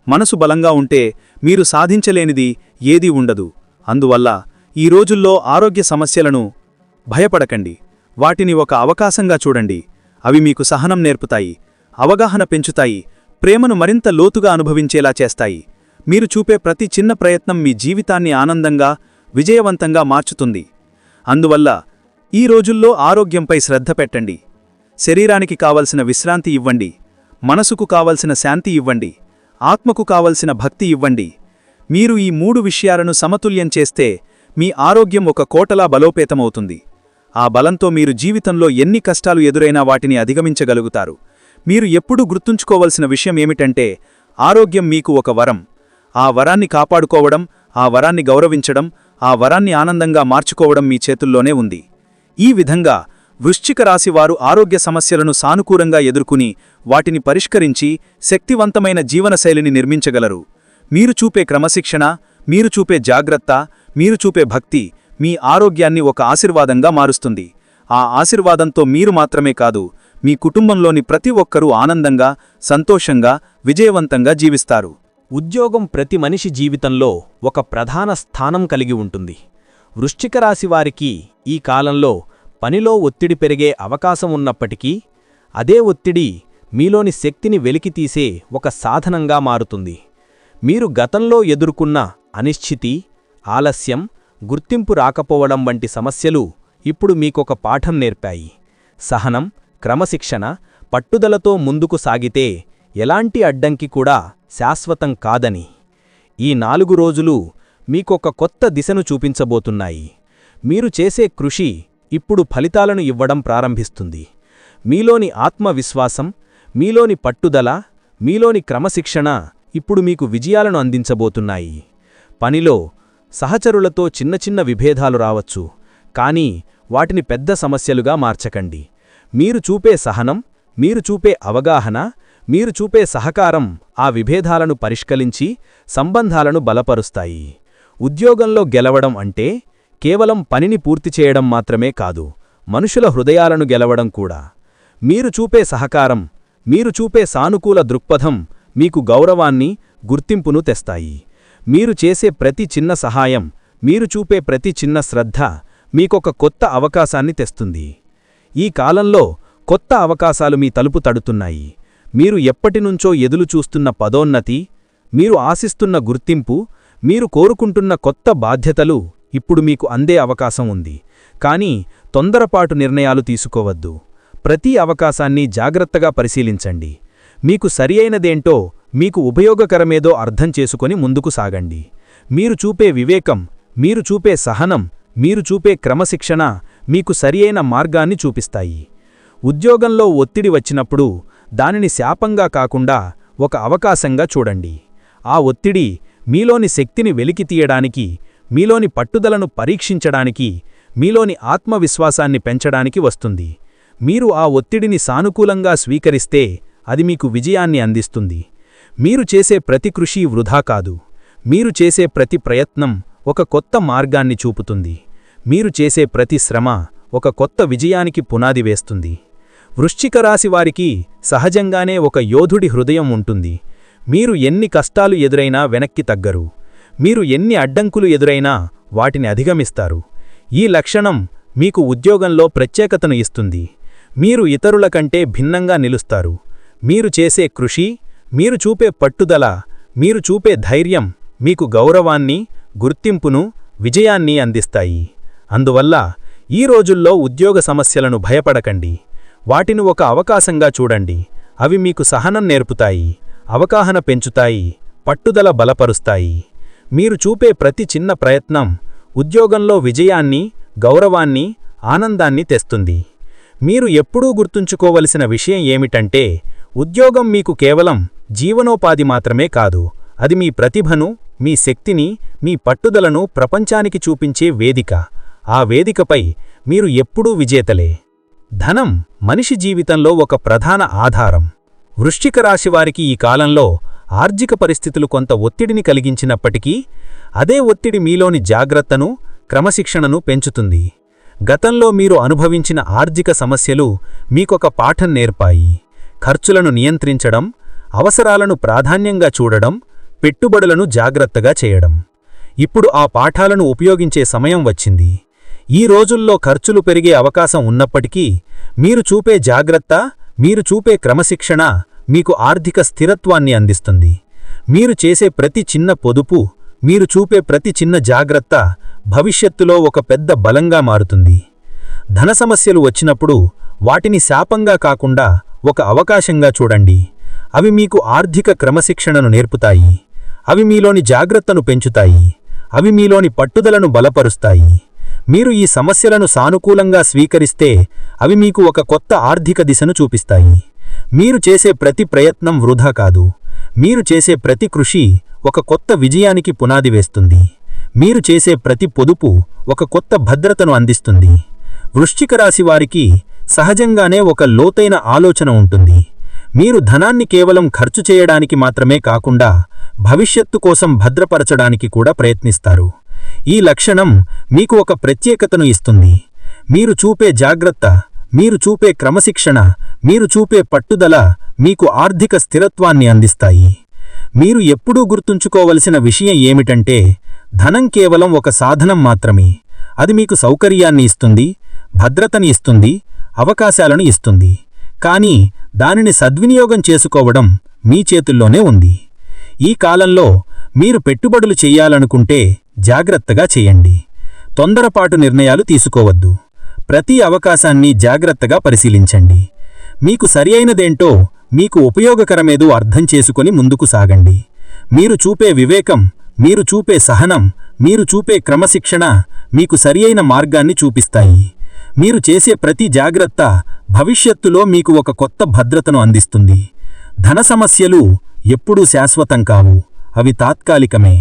మనసు బలంగా ఉంటే మీరు సాధించలేనిది ఏదీ ఉండదు. అందువల్ల ఈ రోజుల్లో ఆరోగ్య సమస్యలను భయపడకండి, వాటిని ఒక అవకాశంగా చూడండి. అవి మీకు సహనం నేర్పుతాయి, అవగాహన పెంచుతాయి, ప్రేమను మరింత లోతుగా అనుభవించేలా చేస్తాయి. మీరు చూపే ప్రతి చిన్న ప్రయత్నం మీ జీవితాన్ని ఆనందంగా, విజయవంతంగా మార్చుతుంది. అందువల్ల ఈ రోజుల్లో ఆరోగ్యంపై శ్రద్ధ పెట్టండి. శరీరానికి కావలసిన విశ్రాంతి ఇవ్వండి, మనసుకు కావలసిన శాంతి ఇవ్వండి, ఆత్మకు కావలసిన భక్తి ఇవ్వండి. మీరు ఈ 3 విషయాలను సమతుల్యం చేస్తే మీ ఆరోగ్యం ఒక కోటలా బలోపేతమవుతుంది. ఆ బలంతో మీరు జీవితంలో ఎన్ని కష్టాలు ఎదురైనా వాటిని అధిగమించగలుగుతారు. మీరు ఎప్పుడూ గుర్తుంచుకోవలసిన విషయం ఏమిటంటే, ఆరోగ్యం మీకు ఒక వరం. ఆ వరాన్ని కాపాడుకోవడం, ఆ వరాన్ని గౌరవించడం, ఆ వరాన్ని ఆనందంగా మార్చుకోవడం మీ చేతుల్లోనే ఉంది. ఈ విధంగా వృశ్చిక రాశివారు ఆరోగ్య సమస్యలను సానుకూలంగా ఎదుర్కొని వాటిని పరిష్కరించి శక్తివంతమైన జీవనశైలిని నిర్మించగలరు. మీరు చూపే క్రమశిక్షణ, మీరు చూపే జాగ్రత్త, మీరు చూపే భక్తి మీ ఆరోగ్యాన్ని ఒక ఆశీర్వాదంగా మారుస్తుంది. ఆ ఆశీర్వాదంతో మీరు మాత్రమే కాదు, మీ కుటుంబంలోని ప్రతి ఒక్కరూ ఆనందంగా, సంతోషంగా, విజయవంతంగా జీవిస్తారు. ఉద్యోగం ప్రతి మనిషి జీవితంలో ఒక ప్రధాన స్థానం కలిగి ఉంటుంది. వృశ్చిక రాశివారికి ఈ కాలంలో పనిలో ఒత్తిడి పెరిగే అవకాశం ఉన్నప్పటికీ అదే ఒత్తిడి మీలోని శక్తిని వెలికితీసే ఒక సాధనంగా మారుతుంది. మీరు గతంలో ఎదుర్కొన్న అనిశ్చితి, ఆలస్యం, గుర్తింపు రాకపోవడం వంటి సమస్యలు ఇప్పుడు మీకొక పాఠం నేర్పాయి. సహనం, క్రమశిక్షణ, పట్టుదలతో ముందుకు సాగితే ఎలాంటి అడ్డంకి కూడా శాశ్వతం కాదని. ఈ 4 రోజులు మీకొక కొత్త దిశను చూపించబోతున్నాయి. మీరు చేసే కృషి ఇప్పుడు ఫలితాలను ఇవ్వడం ప్రారంభిస్తుంది. మీలోని ఆత్మవిశ్వాసం, మీలోని పట్టుదల, మీలోని క్రమశిక్షణ ఇప్పుడు మీకు విజయాలను అందించబోతున్నాయి. పనిలో సహచరులతో చిన్న చిన్న విభేదాలు రావచ్చు, కానీ వాటిని పెద్ద సమస్యలుగా మార్చకండి. మీరు చూపే సహనం, మీరు చూపే అవగాహన, మీరు చూపే సహకారం ఆ విభేదాలను పరిష్కరించి సంబంధాలను బలపరుస్తాయి. ఉద్యోగంలో గెలవడం అంటే కేవలం పనిని పూర్తి చేయడం మాత్రమే కాదు, మనుషుల హృదయాలను గెలవడం కూడా. మీరు చూపే సహకారం, మీరు చూపే సానుకూల దృక్పథం మీకు గౌరవాన్ని, గుర్తింపును తెస్తాయి. మీరు చేసే ప్రతి చిన్న సహాయం, మీరు చూపే ప్రతి చిన్న శ్రద్ధ మీకొక కొత్త అవకాశాన్ని తెస్తుంది. ఈ కాలంలో కొత్త అవకాశాలు మీ తలుపు తడుతున్నాయి. మీరు ఎప్పటినుంచో ఎదులుచూస్తున్న పదోన్నతి, మీరు ఆశిస్తున్న గుర్తింపు, మీరు కోరుకుంటున్న కొత్త బాధ్యతలు ఇప్పుడు మీకు అందే అవకాశం ఉంది. కానీ తొందరపాటు నిర్ణయాలు తీసుకోవద్దు. ప్రతి అవకాశాన్ని జాగ్రత్తగా పరిశీలించండి. మీకు సరియైనదేంటో, మీకు ఉపయోగకరమేదో అర్థం చేసుకొని ముందుకు సాగండి. మీరు చూపే వివేకం, మీరు చూపే సహనం, మీరు చూపే క్రమశిక్షణ మీకు సరియైన మార్గాన్ని చూపిస్తాయి. ఉద్యోగంలో ఒత్తిడి వచ్చినప్పుడు దానిని శాపంగా కాకుండా ఒక అవకాశంగా చూడండి. ఆ ఒత్తిడి మీలోని శక్తిని వెలికితీయడానికి, మీలోని పట్టుదలను పరీక్షించడానికి, మీలోని ఆత్మవిశ్వాసాన్ని పెంచడానికి వస్తుంది. మీరు ఆ ఒత్తిడిని సానుకూలంగా స్వీకరిస్తే అది మీకు విజయాన్ని అందిస్తుంది. మీరు చేసే ప్రతి కృషి వృధా కాదు. మీరు చేసే ప్రతి ప్రయత్నం ఒక కొత్త మార్గాన్ని చూపుతుంది. మీరు చేసే ప్రతి శ్రమ ఒక కొత్త విజయానికి పునాది వేస్తుంది. వృశ్చిక రాశి వారికి సహజంగానే ఒక యోధుడి హృదయం ఉంటుంది. మీరు ఎన్ని కష్టాలు ఎదురైనా వెనక్కి తగ్గరు. మీరు ఎన్ని అడ్డంకులు ఎదురైనా వాటిని అధిగమిస్తారు. ఈ లక్షణం మీకు ఉద్యోగంలో ప్రత్యేకతను ఇస్తుంది. మీరు ఇతరుల కంటే భిన్నంగా నిలుస్తారు. మీరు చేసే కృషి, మీరు చూపే పట్టుదల, మీరు చూపే ధైర్యం మీకు గౌరవాన్ని, గుర్తింపును, విజయాన్ని అందిస్తాయి. అందువల్ల ఈ రోజుల్లో ఉద్యోగ సమస్యలను భయపడకండి. వాటిని ఒక అవకాశంగా చూడండి. అవి మీకు సహనం నేర్పుతాయి, అవగాహన పెంచుతాయి, పట్టుదల బలపరుస్తాయి. మీరు చూపే ప్రతి చిన్న ప్రయత్నం ఉద్యోగంలో విజయాన్ని, గౌరవాన్ని, ఆనందాన్ని తెస్తుంది. మీరు ఎప్పుడూ గుర్తుంచుకోవలసిన విషయం ఏమిటంటే, ఉద్యోగం మీకు కేవలం జీవనోపాధి మాత్రమే కాదు. అది మీ ప్రతిభను, మీ శక్తిని, మీ పట్టుదలను ప్రపంచానికి చూపించే వేదిక. ఆ వేదికపై మీరు ఎప్పుడూ విజేతలే. ధనం మనిషి జీవితంలో ఒక ప్రధాన ఆధారం. వృశ్చిక రాశివారికి ఈ కాలంలో ఆర్థిక పరిస్థితులు కొంత ఒత్తిడిని కలిగించినప్పటికీ అదే ఒత్తిడి మీలోని జాగ్రత్తను, క్రమశిక్షణను పెంచుతుంది. గతంలో మీరు అనుభవించిన ఆర్థిక సమస్యలు మీకొక పాఠం నేర్పాయి. ఖర్చులను నియంత్రించడం, అవసరాలను ప్రాధాన్యంగా చూడడం, పెట్టుబడులను జాగ్రత్తగా చేయడం. ఇప్పుడు ఆ పాఠాలను ఉపయోగించే సమయం వచ్చింది. ఈ రోజుల్లో ఖర్చులు పెరిగే అవకాశం ఉన్నప్పటికీ మీరు చూపే జాగ్రత్త, మీరు చూపే క్రమశిక్షణ మీకు ఆర్థిక స్థిరత్వాన్ని అందిస్తుంది. మీరు చేసే ప్రతి చిన్న పొదుపు, మీరు చూపే ప్రతి చిన్న జాగ్రత్త భవిష్యత్తులో ఒక పెద్ద బలంగా మారుతుంది. ధన సమస్యలు వచ్చినప్పుడు వాటిని శాపంగా కాకుండా ఒక అవకాశంగా చూడండి. అవి మీకు ఆర్థిక క్రమశిక్షణను నేర్పుతాయి. అవి మీలోని జాగ్రత్తను పెంచుతాయి. అవి మీలోని పట్టుదలను బలపరుస్తాయి. మీరు ఈ సమస్యలను సానుకూలంగా స్వీకరిస్తే అవి మీకు ఒక కొత్త ఆర్థిక దిశను చూపిస్తాయి. మీరు చేసే ప్రతి ప్రయత్నం వృధా కాదు. మీరు చేసే ప్రతి కృషి ఒక కొత్త విజయానికి పునాది వేస్తుంది. మీరు చేసే ప్రతి పొదుపు ఒక కొత్త భద్రతను అందిస్తుంది. వృశ్చిక రాశి వారికి సహజంగానే ఒక లోతైన ఆలోచన ఉంటుంది. మీరు ధనాన్ని కేవలం ఖర్చు చేయడానికి మాత్రమే కాకుండా భవిష్యత్తు కోసం భద్రపరచడానికి కూడా ప్రయత్నిస్తారు. ఈ లక్షణం మీకు ఒక ప్రత్యేకతను ఇస్తుంది. మీరు చూపే జాగ్రత్త, మీరు చూపే క్రమశిక్షణ, మీరు చూపే పట్టుదల మీకు ఆర్థిక స్థిరత్వాన్ని అందిస్తాయి. మీరు ఎప్పుడూ గుర్తుంచుకోవలసిన విషయం ఏమిటంటే, ధనం కేవలం ఒక సాధనం మాత్రమే. అది మీకు సౌకర్యాన్ని ఇస్తుంది, భద్రతని ఇస్తుంది, అవకాశాలను ఇస్తుంది. కానీ దానిని సద్వినియోగం చేసుకోవడం మీ చేతుల్లోనే ఉంది. ఈ కాలంలో మీరు పెట్టుబడులు చెయ్యాలనుకుంటే జాగ్రత్తగా చేయండి. తొందరపాటు నిర్ణయాలు తీసుకోవద్దు. ప్రతి అవకాశాన్ని జాగ్రత్తగా పరిశీలించండి. మీకు సరియైనదేంటో, మీకు ఉపయోగకరమేదో అర్థం చేసుకొని ముందుకు సాగండి. మీరు చూపే వివేకం, మీరు చూపే సహనం, మీరు చూపే క్రమశిక్షణ మీకు సరియైన మార్గాన్ని చూపిస్తాయి. మీరు చేసే ప్రతి జాగ్రత్త భవిష్యత్తులో మీకు ఒక కొత్త భద్రతను అందిస్తుంది. ధన సమస్యలు ఎప్పుడూ శాశ్వతం కావు, అవి తాత్కాలికమే.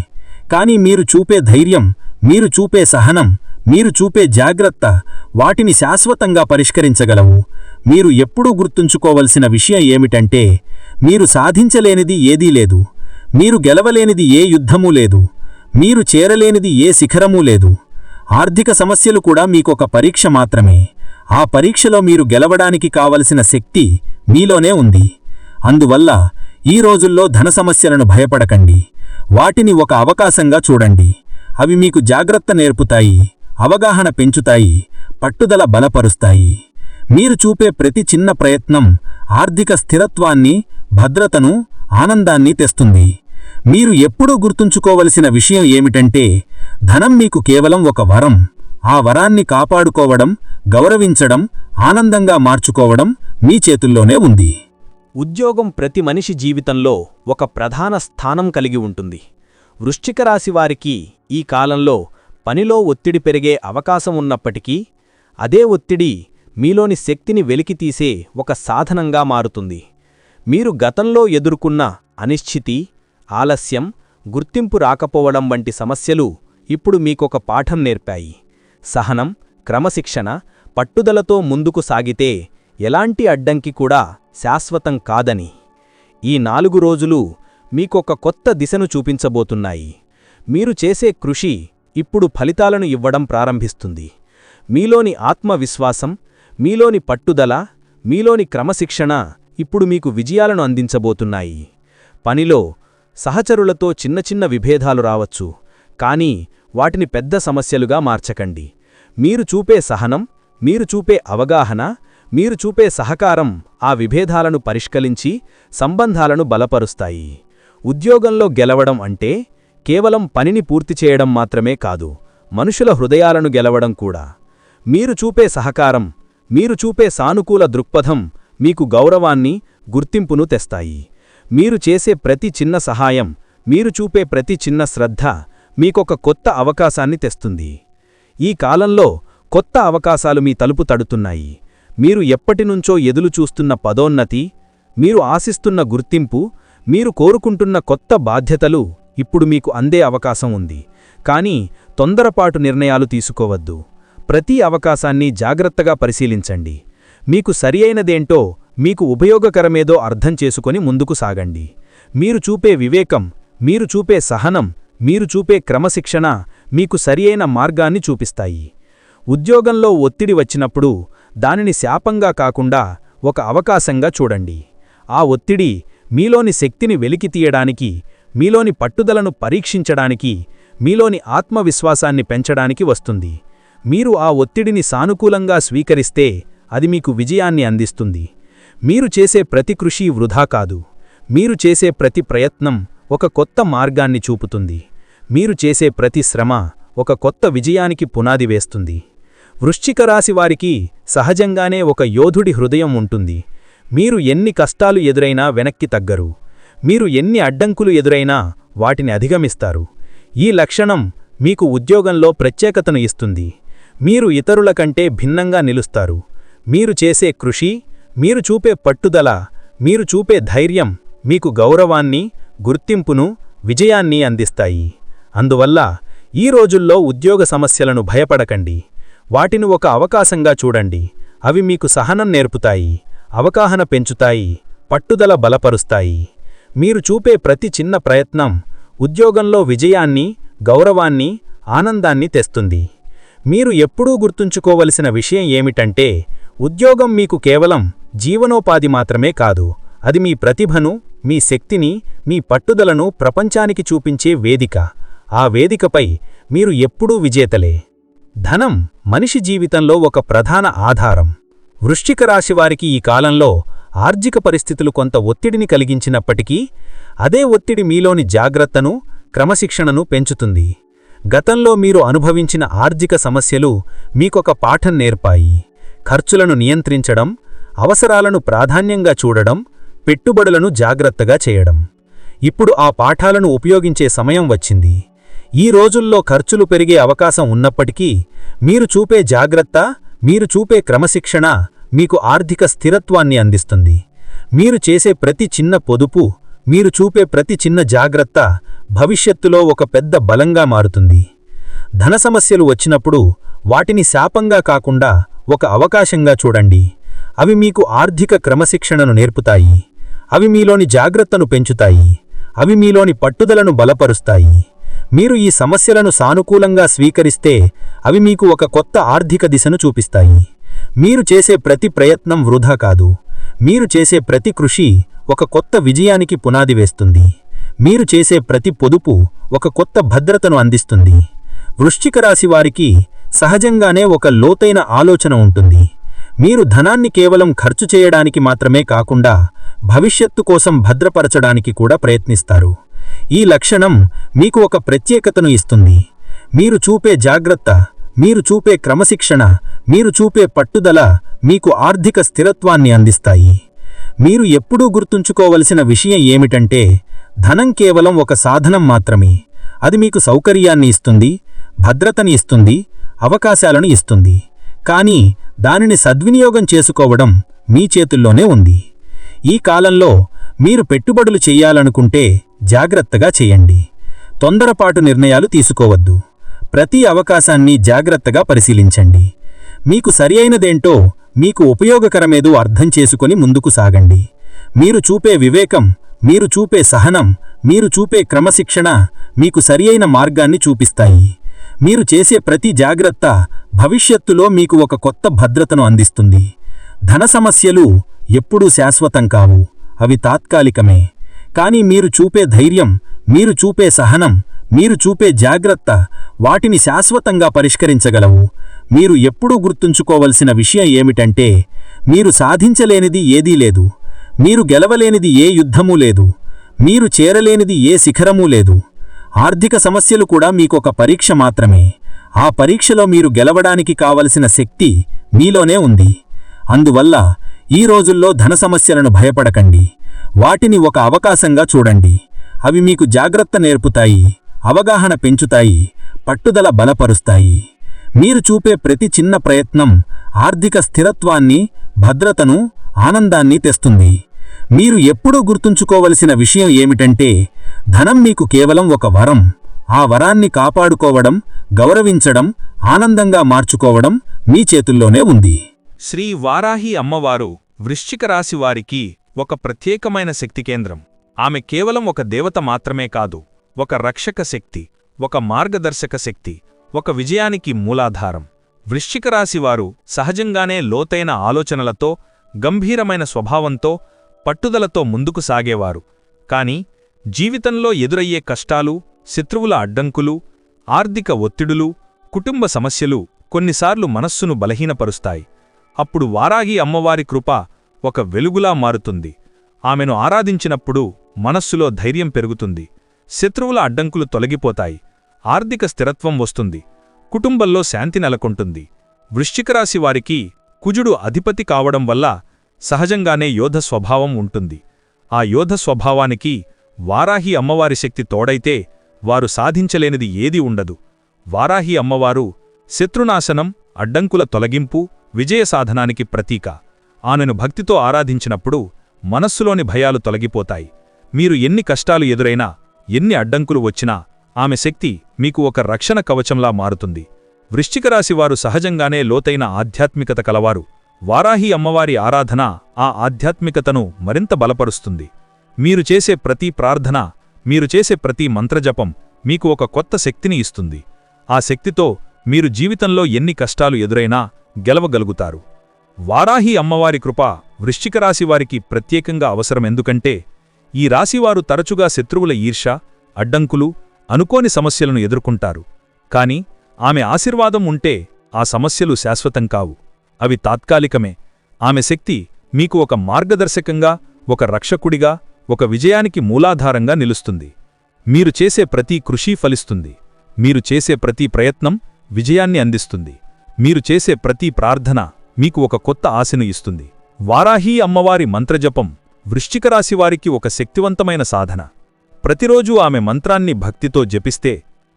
కానీ మీరు చూపే ధైర్యం, మీరు చూపే సహనం, మీరు చూపే జాగ్రత్త వాటిని శాశ్వతంగా పరిష్కరించగలవు. మీరు ఎప్పుడూ గుర్తుంచుకోవలసిన విషయం ఏమిటంటే, మీరు సాధించలేనిది ఏదీ లేదు. మీరు గెలవలేనిది ఏ యుద్ధమూ లేదు. మీరు చేరలేనిది ఏ శిఖరమూ లేదు. ఆర్థిక సమస్యలు కూడా మీకొక పరీక్ష మాత్రమే. ఆ పరీక్షలో మీరు గెలవడానికి కావలసిన శక్తి మీలోనే ఉంది. అందువల్ల ఈ రోజుల్లో ధన సమస్యలను భయపడకండి. వాటిని ఒక అవకాశంగా చూడండి. అవి మీకు జాగ్రత్త నేర్పుతాయి, అవగాహన పెంచుతాయి, పట్టుదల బలపరుస్తాయి. మీరు చూపే ప్రతి చిన్న ప్రయత్నం ఆర్థిక స్థిరత్వాన్ని, భద్రతను, ఆనందాన్ని తెస్తుంది. మీరు ఎప్పుడూ గుర్తుంచుకోవలసిన విషయం ఏమిటంటే, ధనం మీకు కేవలం ఒక వరం. ఆ వరాన్ని కాపాడుకోవడం, గౌరవించడం, ఆనందంగా మార్చుకోవడం మీ చేతుల్లోనే ఉంది. ఉద్యోగం ప్రతి మనిషి జీవితంలో ఒక ప్రధాన స్థానం కలిగి ఉంటుంది. వృశ్చిక రాశి వారికి ఈ కాలంలో పనిలో ఒత్తిడి పెరిగే అవకాశం ఉన్నప్పటికీ అదే ఒత్తిడి మీలోని శక్తిని వెలికితీసే ఒక సాధనంగా మారుతుంది. మీరు గతంలో ఎదుర్కొన్న అనిశ్చితి, ఆలస్యం, గుర్తింపు రాకపోవడం వంటి సమస్యలు ఇప్పుడు మీకొక పాఠం నేర్పాయి. సహనం, క్రమశిక్షణ, పట్టుదలతో ముందుకు సాగితే ఎలాంటి అడ్డంకి కూడా శాశ్వతం కాదని. ఈ 4 రోజులు మీకొక కొత్త దిశను చూపించబోతున్నాయి. మీరు చేసే కృషి ఇప్పుడు ఫలితాలను ఇవ్వడం ప్రారంభిస్తుంది. మీలోని ఆత్మవిశ్వాసం, మీలోని పట్టుదల, మీలోని క్రమశిక్షణ ఇప్పుడు మీకు విజయాలను అందించబోతున్నాయి. పనిలో సహచరులతో చిన్న చిన్న విభేదాలు రావచ్చు, కానీ వాటిని పెద్ద సమస్యలుగా మార్చకండి. మీరు చూపే సహనం, మీరు చూపే అవగాహన, మీరు చూపే సహకారం ఆ విభేదాలను పరిష్కరించి సంబంధాలను బలపరుస్తాయి. ఉద్యోగంలో గెలవడం అంటే కేవలం పనిని పూర్తి చేయడం మాత్రమే కాదు, మనుషుల హృదయాలను గెలవడం కూడా. మీరు చూపే సహకారం, మీరు చూపే సానుకూల దృక్పథం మీకు గౌరవాన్ని, గుర్తింపును తెస్తాయి. మీరు చేసే ప్రతి చిన్న సహాయం, మీరు చూపే ప్రతి చిన్న శ్రద్ధ మీకొక కొత్త అవకాశాన్ని తెస్తుంది. ఈ కాలంలో కొత్త అవకాశాలు మీ తలుపు తడుతున్నాయి. మీరు ఎప్పటినుంచో ఎదులుచూస్తున్న పదోన్నతి, మీరు ఆశిస్తున్న గుర్తింపు, మీరు కోరుకుంటున్న కొత్త బాధ్యతలు ఇప్పుడు మీకు అందే అవకాశం ఉంది. కానీ తొందరపాటు నిర్ణయాలు తీసుకోవద్దు. ప్రతి అవకాశాన్ని జాగ్రత్తగా పరిశీలించండి. మీకు సరియైనదేంటో, మీకు ఉపయోగకరమేదో అర్థం చేసుకొని ముందుకు సాగండి. మీరు చూపే వివేకం, మీరు చూపే సహనం, మీరు చూపే క్రమశిక్షణ మీకు సరియైన మార్గాన్ని చూపిస్తాయి. ఉద్యోగంలో ఒత్తిడి వచ్చినప్పుడు దానిని శాపంగా కాకుండా ఒక అవకాశంగా చూడండి. ఆ ఒత్తిడి మీలోని శక్తిని వెలికితీయడానికి, మీలోని పట్టుదలను పరీక్షించడానికి, మీలోని ఆత్మవిశ్వాసాన్ని పెంచడానికి వస్తుంది. మీరు ఆ ఒత్తిడిని సానుకూలంగా స్వీకరిస్తే అది మీకు విజయాన్ని అందిస్తుంది. మీరు చేసే ప్రతి కృషి వృధా కాదు. మీరు చేసే ప్రతి ప్రయత్నం ఒక కొత్త మార్గాన్ని చూపుతుంది. మీరు చేసే ప్రతి శ్రమ ఒక కొత్త విజయానికి పునాది వేస్తుంది. వృశ్చిక రాశివారికి సహజంగానే ఒక యోధుడి హృదయం ఉంటుంది. మీరు ఎన్ని కష్టాలు ఎదురైనా వెనక్కి తగ్గరు. మీరు ఎన్ని అడ్డంకులు ఎదురైనా వాటిని అధిగమిస్తారు. ఈ లక్షణం మీకు ఉద్యోగంలో ప్రత్యేకతను ఇస్తుంది. మీరు ఇతరుల కంటే భిన్నంగా నిలుస్తారు. మీరు చేసే కృషి, మీరు చూపే పట్టుదల, మీరు చూపే ధైర్యం మీకు గౌరవాన్ని, గుర్తింపును, విజయాన్ని అందిస్తాయి. అందువల్ల ఈ రోజుల్లో ఉద్యోగ సమస్యలను భయపడకండి. వాటిని ఒక అవకాశంగా చూడండి. అవి మీకు సహనం నేర్పుతాయి, అవగాహన పెంచుతాయి, పట్టుదల బలపరుస్తాయి. మీరు చూపే ప్రతి చిన్న ప్రయత్నం ఉద్యోగంలో విజయాన్ని, గౌరవాన్ని, ఆనందాన్ని తెస్తుంది. మీరు ఎప్పుడూ గుర్తుంచుకోవలసిన విషయం ఏమిటంటే, ఉద్యోగం మీకు కేవలం జీవనోపాధి మాత్రమే కాదు, అది మీ ప్రతిభను, మీ శక్తిని, మీ పట్టుదలను ప్రపంచానికి చూపించే వేదిక. ఆ వేదికపై మీరు ఎప్పుడూ విజేతలే. ధనం మనిషి జీవితంలో ఒక ప్రధాన ఆధారం. వృశ్చిక రాశివారికి ఈ కాలంలో ఆర్థిక పరిస్థితులు కొంత ఒత్తిడిని కలిగించినప్పటికీ, అదే ఒత్తిడి మీలోని జాగ్రత్తను, క్రమశిక్షణను పెంచుతుంది. గతంలో మీరు అనుభవించిన ఆర్థిక సమస్యలు మీకొక పాఠం నేర్పాయి. ఖర్చులను నియంత్రించడం, అవసరాలను ప్రాధాన్యంగా చూడడం, పెట్టుబడులను జాగ్రత్తగా చేయడం. ఇప్పుడు ఆ పాఠాలను ఉపయోగించే సమయం వచ్చింది. ఈ రోజుల్లో ఖర్చులు పెరిగే అవకాశం ఉన్నప్పటికీ, మీరు చూపే జాగ్రత్త, మీరు చూపే క్రమశిక్షణ మీకు ఆర్థిక స్థిరత్వాన్ని అందిస్తుంది. మీరు చేసే ప్రతి చిన్న పొదుపు, మీరు చూపే ప్రతి చిన్న జాగ్రత్త భవిష్యత్తులో ఒక పెద్ద బలంగా మారుతుంది. ధన సమస్యలు వచ్చినప్పుడు వాటిని శాపంగా కాకుండా ఒక అవకాశంగా చూడండి. అవి మీకు ఆర్థిక క్రమశిక్షణను నేర్పుతాయి. అవి మీలోని జాగ్రత్తను పెంచుతాయి. అవి మీలోని పట్టుదలను బలపరుస్తాయి. మీరు ఈ సమస్యలను సానుకూలంగా స్వీకరిస్తే అవి మీకు ఒక కొత్త ఆర్థిక దిశను చూపిస్తాయి. మీరు చేసే ప్రతి ప్రయత్నం వృధా కాదు. మీరు చేసే ప్రతి కృషి ఒక కొత్త విజయానికి పునాది వేస్తుంది. మీరు చేసే ప్రతి పొదుపు ఒక కొత్త భద్రతను అందిస్తుంది. వృశ్చిక రాశివారికి సహజంగానే ఒక లోతైన ఆలోచన ఉంటుంది. మీరు ధనాన్ని కేవలం ఖర్చు చేయడానికి మాత్రమే కాకుండా భవిష్యత్తు కోసం భద్రపరచడానికి కూడా ప్రయత్నిస్తారు. ఈ లక్షణం మీకు ఒక ప్రత్యేకతను ఇస్తుంది. మీరు చూపే జాగ్రత్త, మీరు చూపే క్రమశిక్షణ, మీరు చూపే పట్టుదల మీకు ఆర్థిక స్థిరత్వాన్ని అందిస్తాయి. మీరు ఎప్పుడూ గుర్తుంచుకోవలసిన విషయం ఏమిటంటే, ధనం కేవలం ఒక సాధనం మాత్రమే. అది మీకు సౌకర్యాన్ని ఇస్తుంది, భద్రతని ఇస్తుంది, అవకాశాలను ఇస్తుంది. కానీ దానిని సద్వినియోగం చేసుకోవడం మీ చేతుల్లోనే ఉంది. ఈ కాలంలో మీరు పెట్టుబడులు చెయ్యాలనుకుంటే జాగ్రత్తగా చేయండి. తొందరపాటు నిర్ణయాలు తీసుకోవద్దు. ప్రతి అవకాశాన్ని జాగ్రత్తగా పరిశీలించండి. మీకు సరియైనదేంటో మీకు ఉపయోగకరమేదో అర్థం చేసుకొని ముందుకు సాగండి. మీరు చూపే వివేకం, మీరు చూపే సహనం, మీరు చూపే క్రమశిక్షణ మీకు సరియైన మార్గాన్ని చూపిస్తాయి. మీరు చేసే ప్రతి జాగ్రత్త భవిష్యత్తులో మీకు ఒక కొత్త భద్రతను అందిస్తుంది. ధన సమస్యలు ఎప్పుడూ శాశ్వతం కావు, అవి తాత్కాలికమే. కానీ మీరు చూపే ధైర్యం, మీరు చూపే సహనం, మీరు చూపే జాగ్రత్త వాటిని శాశ్వతంగా పరిష్కరించగలవు. మీరు ఎప్పుడూ గుర్తుంచుకోవలసిన విషయం ఏమిటంటే, మీరు సాధించలేనిది ఏదీ లేదు, మీరు గెలవలేనిది ఏ యుద్ధమూ లేదు, మీరు చేరలేనిది ఏ శిఖరమూ లేదు. ఆర్థిక సమస్యలు కూడా మీకొక పరీక్ష మాత్రమే. ఆ పరీక్షలో మీరు గెలవడానికి కావలసిన శక్తి మీలోనే ఉంది. అందువల్ల ఈ రోజుల్లో ధన సమస్యలను భయపడకండి, వాటిని ఒక అవకాశంగా చూడండి. అవి మీకు జాగ్రత్త నేర్పుతాయి, అవగాహన పెంచుతాయి, పట్టుదల బలపరుస్తాయి. మీరు చూపే ప్రతి చిన్న ప్రయత్నం ఆర్థిక స్థిరత్వాన్ని, భద్రతను, ఆనందాన్ని తెస్తుంది. మీరు ఎప్పుడూ గుర్తుంచుకోవలసిన విషయం ఏమిటంటే, ధనం మీకు కేవలం ఒక వరం. ఆ వరాన్ని కాపాడుకోవడం, గౌరవించడం, ఆనందంగా మార్చుకోవడం మీ చేతుల్లోనే ఉంది. శ్రీ వారాహి అమ్మవారు వృశ్చిక రాశి వారికి ఒక ప్రత్యేకమైన శక్తి కేంద్రం. ఆమె కేవలం ఒక దేవత మాత్రమే కాదు, ఒక రక్షక శక్తి, ఒక మార్గదర్శక శక్తి, ఒక విజయానికి మూలాధారం. వృశ్చిక రాశివారు సహజంగానే లోతైన ఆలోచనలతో, గంభీరమైన స్వభావంతో, పట్టుదలతో ముందుకు సాగేవారు. కాని జీవితంలో ఎదురయ్యే కష్టాలు, శత్రువుల అడ్డంకులు, ఆర్థిక ఒత్తిడులు, కుటుంబ సమస్యలు కొన్నిసార్లు మనస్సును బలహీనపరుస్తాయి. అప్పుడు వారాహి అమ్మవారి కృప ఒక వెలుగులా మారుతుంది. ఆమెను ఆరాధించినప్పుడు మనస్సులో ధైర్యం పెరుగుతుంది, శత్రువుల అడ్డంకులు తొలగిపోతాయి, ఆర్థిక స్థిరత్వం వస్తుంది, కుటుంబంలో శాంతి నెలకొంటుంది. వృశ్చికరాశి వారికి కుజుడు అధిపతి కావడం వల్ల సహజంగానే యోధ స్వభావం ఉంటుంది. ఆ యోధ స్వభావానికి వారాహి అమ్మవారి శక్తి తోడైతే వారు సాధించలేనిది ఏదీ ఉండదు. వారాహి అమ్మవారు శత్రునాశనం, అడ్డంకుల తొలగింపు, విజయసాధనానికి ప్రతీక. ఆమెను భక్తితో ఆరాధించినప్పుడు మనస్సులోని భయాలు తొలగిపోతాయి. మీరు ఎన్ని కష్టాలు ఎదురైనా, ఎన్ని అడ్డంకులు వచ్చినా ఆమె శక్తి మీకు ఒక రక్షణ కవచంలా మారుతుంది. వృశ్చికరాశివారు సహజంగానే లోతైన ఆధ్యాత్మికత కలవారు. వారాహి అమ్మవారి ఆరాధన ఆ ఆధ్యాత్మికతను మరింత బలపరుస్తుంది. మీరు చేసే ప్రతి ప్రార్థన, మీరు చేసే ప్రతి మంత్రజపం మీకు ఒక కొత్త శక్తిని ఇస్తుంది. ఆ శక్తితో మీరు జీవితంలో ఎన్ని కష్టాలు ఎదురైనా గెలవగలుగుతారు. వారాహి అమ్మవారి కృప వృశ్చికరాశివారికి ప్రత్యేకంగా అవసరమెందుకంటే, ఈ రాశివారు తరచుగా శత్రువుల ఈర్ష, అడ్డంకులు, అనుకోని సమస్యలను ఎదుర్కొంటారు. కాని ఆమె ఆశీర్వాదం ఉంటే ఆ సమస్యలు శాశ్వతం కావు, అవి తాత్కాలికమే. ఆమె శక్తి మీకు ఒక మార్గదర్శకంగా, ఒక రక్షకుడిగా, ఒక విజయానికి మూలాధారంగా నిలుస్తుంది. మీరు చేసే ప్రతి కృషి ఫలిస్తుంది. మీరు చేసే ప్రతి ప్రయత్నం విజయాన్ని అందిస్తుంది. మీరు చేసే ప్రతి ప్రార్థన మీకు ఒక కొత్త ఆశను ఇస్తుంది. వారాహి అమ్మవారి మంత్రజపం వృశ్చికరాశివారికి ఒక శక్తివంతమైన సాధన. ప్రతిరోజూ ఆమె మంత్రాన్ని భక్తితో జపిస్తే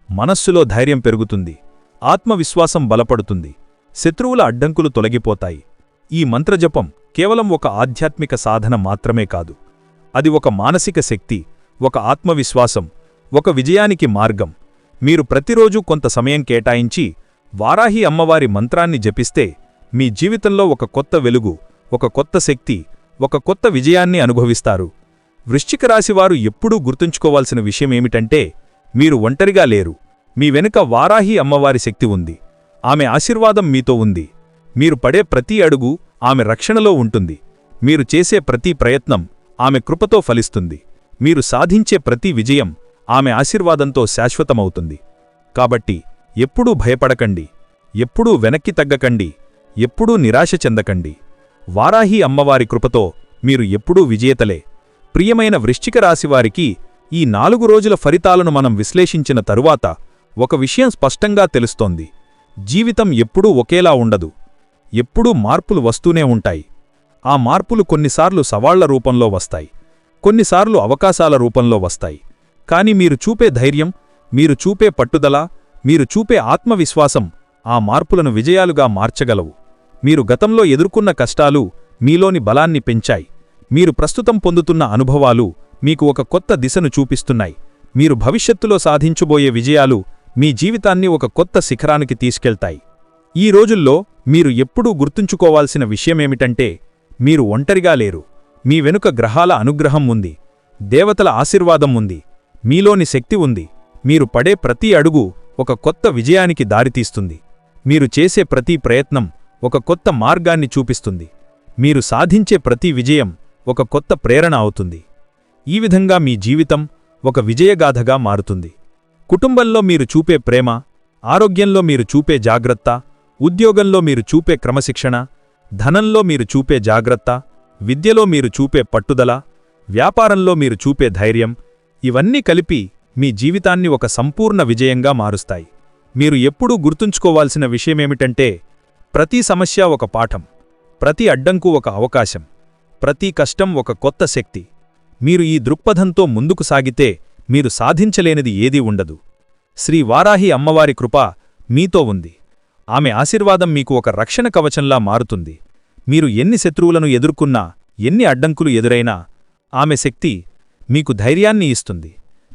మనస్సులో ధైర్యం పెరుగుతుంది, ఆత్మవిశ్వాసం బలపడుతుంది, శత్రువుల అడ్డంకులు తొలగిపోతాయి. ఈ మంత్రజపం కేవలం ఒక ఆధ్యాత్మిక సాధన మాత్రమే కాదు, అది ఒక మానసిక శక్తి, ఒక ఆత్మవిశ్వాసం, ఒక విజయానికి మార్గం. మీరు ప్రతిరోజూ కొంత సమయం కేటాయించి వారాహి అమ్మవారి మంత్రాన్ని జపిస్తే మీ జీవితంలో ఒక కొత్త వెలుగు, ఒక కొత్త శక్తి, ఒక కొత్త విజయాన్ని అనుభవిస్తారు. వృశ్చికరాశివారు ఎప్పుడూ గుర్తుంచుకోవాల్సిన విషయమేమిటంటే, మీరు ఒంటరిగా లేరు. మీ వెనుక వారాహి అమ్మవారి శక్తి ఉంది. ఆమె ఆశీర్వాదం మీతో ఉంది. మీరు పడే ప్రతి అడుగు ఆమె రక్షణలో ఉంటుంది. మీరు చేసే ప్రతి ప్రయత్నం ఆమె కృపతో ఫలిస్తుంది. మీరు సాధించే ప్రతి విజయం ఆమె ఆశీర్వాదంతో శాశ్వతమవుతుంది. కాబట్టి ఎప్పుడూ భయపడకండి, ఎప్పుడూ వెనక్కి తగ్గకండి, ఎప్పుడూ నిరాశ చెందకండి. వారాహి అమ్మవారి కృపతో మీరు ఎప్పుడూ విజేతలే. ప్రియమైన వృశ్చిక రాశివారికి ఈ 4 రోజుల ఫలితాలను మనం విశ్లేషించిన తరువాత ఒక విషయం స్పష్టంగా తెలుస్తోంది. జీవితం ఎప్పుడూ ఒకేలా ఉండదు. ఎప్పుడూ మార్పులు వస్తూనే ఉంటాయి. ఆ మార్పులు కొన్నిసార్లు సవాళ్ల రూపంలో వస్తాయి, కొన్నిసార్లు అవకాశాల రూపంలో వస్తాయి. కాని మీరు చూపే ధైర్యం, మీరు చూపే పట్టుదల, మీరు చూపే ఆత్మవిశ్వాసం ఆ మార్పులను విజయాలుగా మార్చగలవు. మీరు గతంలో ఎదుర్కొన్న కష్టాలు మీలోని బలాన్ని పెంచాయి. మీరు ప్రస్తుతం పొందుతున్న అనుభవాలు మీకు ఒక కొత్త దిశను చూపిస్తున్నాయి. మీరు భవిష్యత్తులో సాధించబోయే విజయాలు మీ జీవితాన్ని ఒక కొత్త శిఖరానికి తీసుకెళ్తాయి. ఈ రోజుల్లో మీరు ఎప్పుడూ గుర్తుంచుకోవాల్సిన విషయమేమిటంటే, మీరు ఒంటరిగా లేరు. మీ వెనుక గ్రహాల అనుగ్రహం ఉంది, దేవతల ఆశీర్వాదం ఉంది, మీలోని శక్తి ఉంది. మీరు పడే ప్రతి అడుగు ఒక కొత్త విజయానికి దారితీస్తుంది. మీరు చేసే ప్రతి ప్రయత్నం ఒక కొత్త మార్గాన్ని చూపిస్తుంది. మీరు సాధించే ప్రతి విజయం ఒక కొత్త ప్రేరణ అవుతుంది. ఈ విధంగా మీ జీవితం ఒక విజయగాథగా మారుతుంది. కుటుంబంలో మీరు చూపే ప్రేమ, ఆరోగ్యంలో మీరు చూపే జాగ్రత్త, ఉద్యోగంలో మీరు చూపే క్రమశిక్షణ, ధనంలో మీరు చూపే జాగ్రత్త, విద్యలో మీరు చూపే పట్టుదల, వ్యాపారంలో మీరు చూపే ధైర్యం, ఇవన్నీ కలిపి మీ జీవితాన్ని ఒక సంపూర్ణ విజయంగా మారుస్తాయి. మీరు ఎప్పుడూ గుర్తుంచుకోవాల్సిన విషయమేమిటంటే, ప్రతి సమస్య ఒక పాఠం, ప్రతి అడ్డంకు ఒక అవకాశం, ప్రతి కష్టం ఒక కొత్త శక్తి. మీరు ఈ దృక్పథంతో ముందుకు సాగితే మీరు సాధించలేనిది ఏదీ ఉండదు. శ్రీ వారాహి అమ్మవారి కృప మీతో ఉంది. ఆమె ఆశీర్వాదం మీకు ఒక రక్షణ కవచంలా మారుతుంది. మీరు ఎన్ని శత్రువులను ఎదుర్కొన్నా, ఎన్ని అడ్డంకులు ఎదురైనా ఆమె శక్తి మీకు ధైర్యాన్ని ఇస్తుంది.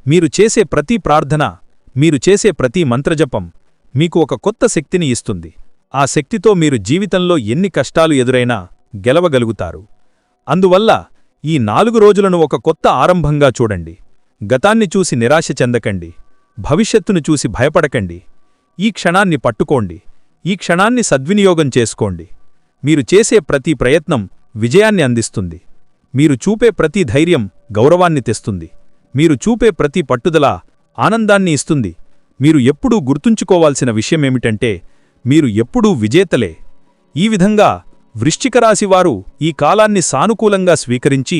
మీరు చేసే ప్రతి ప్రార్థన, మీరు చేసే ప్రతి మంత్రజపం మీకు ఒక కొత్త శక్తిని ఇస్తుంది. ఆ శక్తితో మీరు జీవితంలో ఎన్ని కష్టాలు ఎదురైనా గెలవగలుగుతారు. అందువల్ల ఈ 4 రోజులను ఒక కొత్త ఆరంభంగా చూడండి. గతాన్ని చూసి నిరాశ చెందకండి, భవిష్యత్తును చూసి భయపడకండి. ఈ క్షణాన్ని పట్టుకోండి, ఈ క్షణాన్ని సద్వినియోగం చేసుకోండి. మీరు చేసే ప్రతి ప్రయత్నం విజయాన్ని అందిస్తుంది. మీరు చూపే ప్రతి ధైర్యం గౌరవాన్ని తెస్తుంది. మీరు చూపే ప్రతి పట్టుదల ఆనందాన్ని ఇస్తుంది. మీరు ఎప్పుడూ గుర్తుంచుకోవాల్సిన విషయమేమిటంటే, మీరు ఎప్పుడూ విజేతలే. ఈ విధంగా వృశ్చిక రాశివారు ఈ కాలాన్ని సానుకూలంగా స్వీకరించి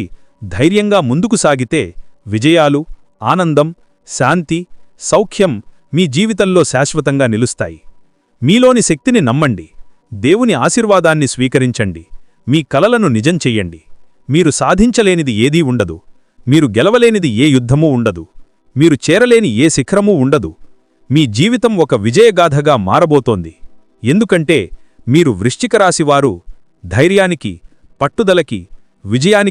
ధైర్యంగా ముందుకు సాగితే విజయాలు, ఆనందం, శాంతి, సౌఖ్యం మీ జీవితంలో శాశ్వతంగా నిలుస్తాయి. మీలోని శక్తిని నమ్మండి, దేవుని ఆశీర్వాదాన్ని స్వీకరించండి, మీ కలలను నిజం చెయ్యండి. మీరు సాధించలేనిది ఏదీ ఉండదు. మీరు గెలవలేనిది ఏ యుద్ధమూ ఉండదు. మీరు చేరలేని ఏ శిఖరమూ ఉండదు. మీ జీవితం ఒక విజయగాథగా మారబోతోంది. ఎందుకంటే మీరు వృశ్చిక రాశివారు ధైర్యానికి, పట్టుదలకి, విజయానికి